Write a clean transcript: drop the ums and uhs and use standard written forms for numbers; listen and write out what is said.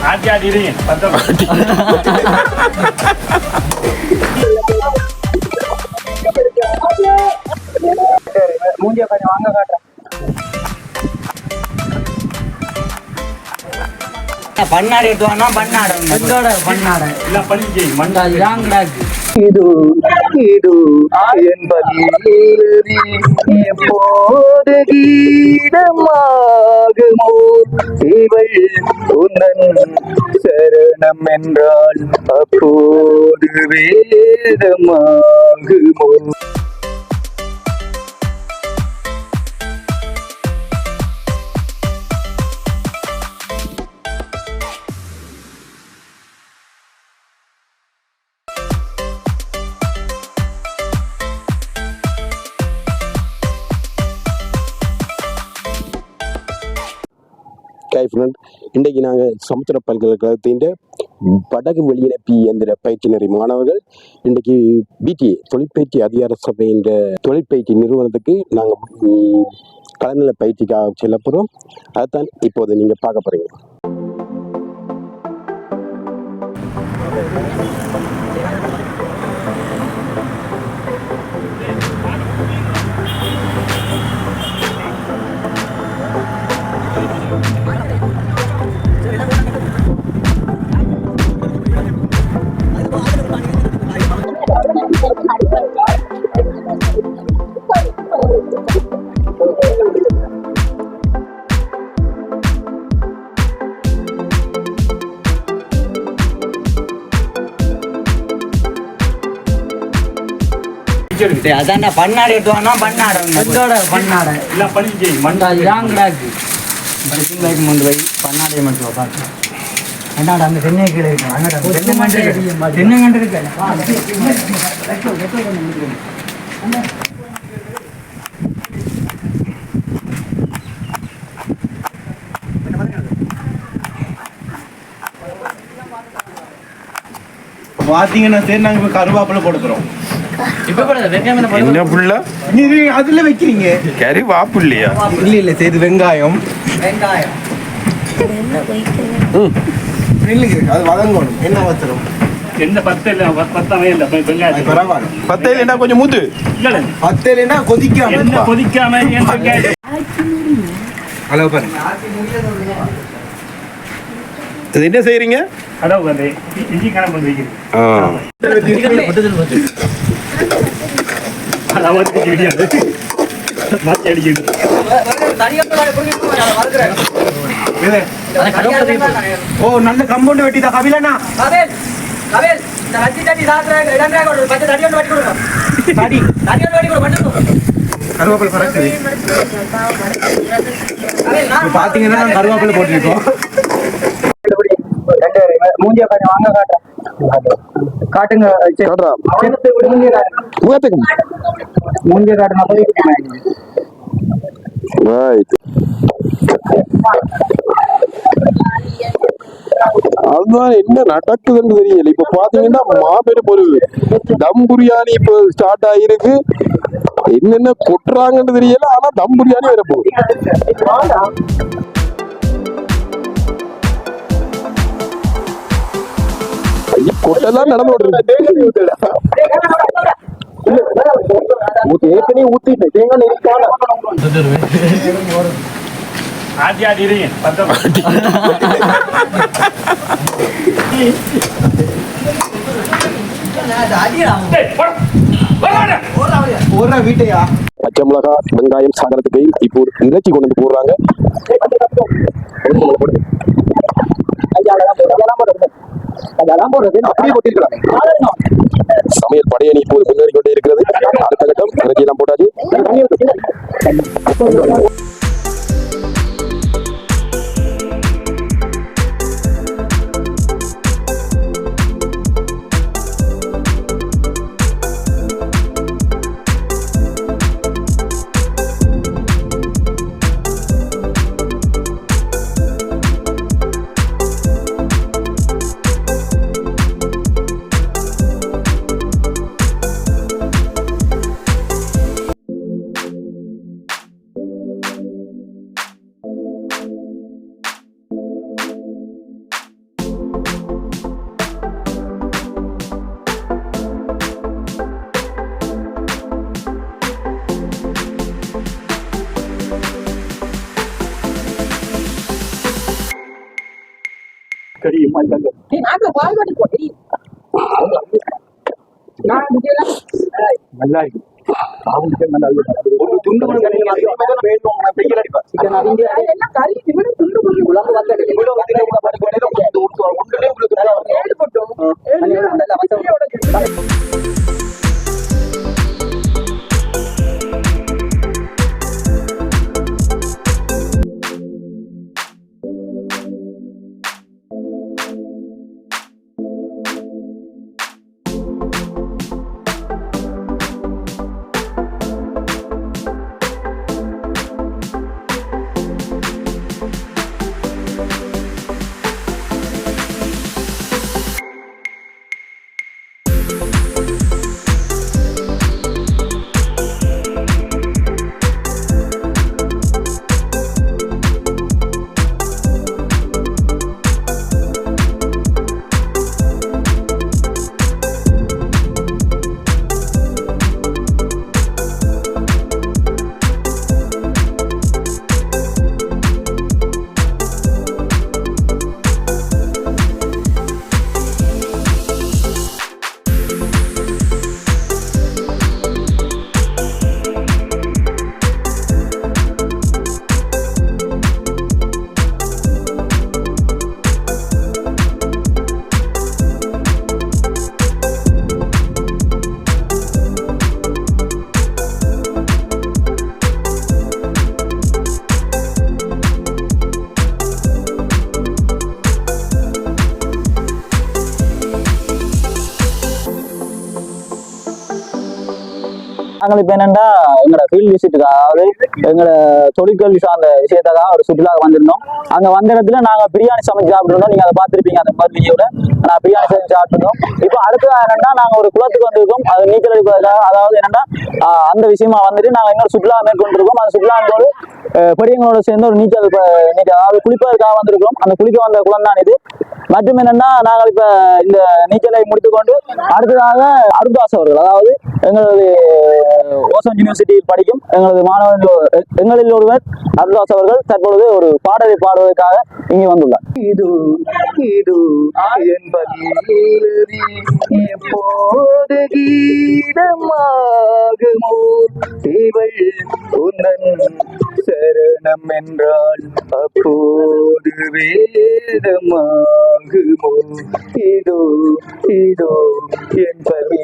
ஆட்டி ஆட்டிடுங்க மூஞ்சிய கொஞ்சம் வாங்க காட்டுறேன். பண்ணாடு எடுத்துவானா பண்ணாடு பண்ணாடு எல்லாம் பண்ணி மண்டாது யாங்கடாக்கு இது இது என்பது எப்போது கீதமாகுமோ இவள் உன்னன் சரணம் என்றால் அப்போது வேதமாகுமோ. இன்றைக்கு நாங்கள் சமுத்திர பல்கலைக்கழகத்தின் படகு வெளியினப்பி என்ற பயிற்சியினரை மாணவர்கள் இன்றைக்கு பிடிஏ தொழிற்பயிற்சி அதிகார சபையின் தொழிற்பயிற்சி நிறுவனத்துக்கு நாங்கள் கலநிலை பயிற்சிக்காக செல்ல போகிறோம். அதுதான் இப்போது நீங்கள் பார்க்க போகிறீங்க. அதான் பண்ணாடு எடுத்துவானா பண்ணாடு பண்ணாடு எல்லாம் பண்ணி மண்டாது யாங்கடாக்கு முந்து போய் பண்ணாடையை மட்டும் பார்க்கலாம். அண்ணாட அந்த தென்னை கீழே இருக்கு. அண்ணாட தென்னங்கண்டு இருக்கு. பாத்தீங்கன்னா சரி, நாங்க இப்ப கருவேப்பிலை போடுறோம். என்ன புள்ள அதுல வைக்கிறீங்க கறி வாப்பு இல்லையா? இல்ல இது வெங்காயம் அது வதங்கணும். என்ன வச்சிரும் என்ன பத்தவே இல்லை பத்தையில கொஞ்சம் மூத்து பத்தையில கொதிக்காம கொதிக்காம அளவு பாருங்க. இது என்ன செய்யறீங்க? இஞ்சி கணக்கு பண்ணி வைக்கிறேன். ஓ நல்ல கம்பவுண்ட் வெட்டிதா கபிலண்ணா. கருவேப்பிலை பறக்குது. பாத்தீங்கன்னா கருவேப்பிலை போட்டிருக்கோம். மூஞ்சிய கொஞ்சம் வாங்க காட்டுறேன். காட்டுங்க மூஞ்சிய காட்டுனா அதுதான் என்ன நடக்குதுன்னு தெரியல. இப்ப பாத்தீங்கன்னா மாபெரும் ஒரு தம் பிரியாணி இப்ப ஸ்டார்ட் ஆகிருக்கு. என்னென்ன கொட்டுறாங்கன்னு தெரியல, ஆனா தம் பிரியாணி வர போகுது. கொட்டெல்லாம் நடந்து ஏற்கனவே ஊத்திட்டு தேங்காய் இருக்கான ஆட்டி ஆட்டிடுங்க வீட்டையா பச்சை மிளகா வெங்காயம் சாதனத்துக்கு இப்போ இறைச்சி கொண்டு வந்து போடுறாங்க. சமையல் படையணி இப்போது முன்னேறி கொண்டே இருக்கிறது. அடுத்த கட்டம் இறைச்சி எல்லாம் போட்டாச்சு. நல்லா இருக்கு ஒரு துண்டு கூட நாங்கள் இப்போ என்னென்னா எங்களோட ஃபீல்ட் விசிட்டுக்கு, அதாவது எங்களோட தொழிற்கல்வி சார்ந்த விஷயத்தாக ஒரு சுற்றுலாக வந்திருந்தோம். அங்கே வந்த இடத்துல நாங்கள் பிரியாணி சமைச்சு சாப்பிட்டுருந்தோம். நீங்கள் அதை பார்த்துருப்பீங்க அந்த மாதிரி வீடியோவில். நான் பிரியாணி சமைச்சு சாப்பிட்டுருந்தோம். இப்போ அடுத்தது என்னென்னா நாங்கள் ஒரு குளத்துக்கு வந்திருக்கோம். அது நீச்சல் அடிப்பதற்காக, அதாவது என்னென்னா அந்த விஷயமா வந்துட்டு நாங்கள் இன்னொரு சுற்றுலா மேற்கொண்டிருக்கோம். அந்த சுற்றுலாவோடு பெரியவங்களோட சேர்ந்து ஒரு நீச்சல் அதாவது குளிப்பதற்காக வந்திருக்கோம். அந்த குளிக்க வந்த குளம் தான் இது. மற்றும் என்னென்னா நாங்கள் இப்போ இந்த நீச்சலை முடித்துக்கொண்டு அடுத்ததாக அருள்தாஸ் அவர்கள், அதாவது எங்களது ஓசன் யூனிவர்சிட்டியில் படிக்கும் எங்களது மாணவர்கள், எங்களில் ஒருவர் அருள்தாஸ் அவர்கள் தற்பொழுது ஒரு பாடலை பாடுவதற்காக இங்கே வந்துள்ளார். இது இது எப்போது கீதமாகுமோ தேவள் உந்தன் சரணம் என்றால் அப்போது வேதமாகுமோ இதோ இதோ என் பல்லவி.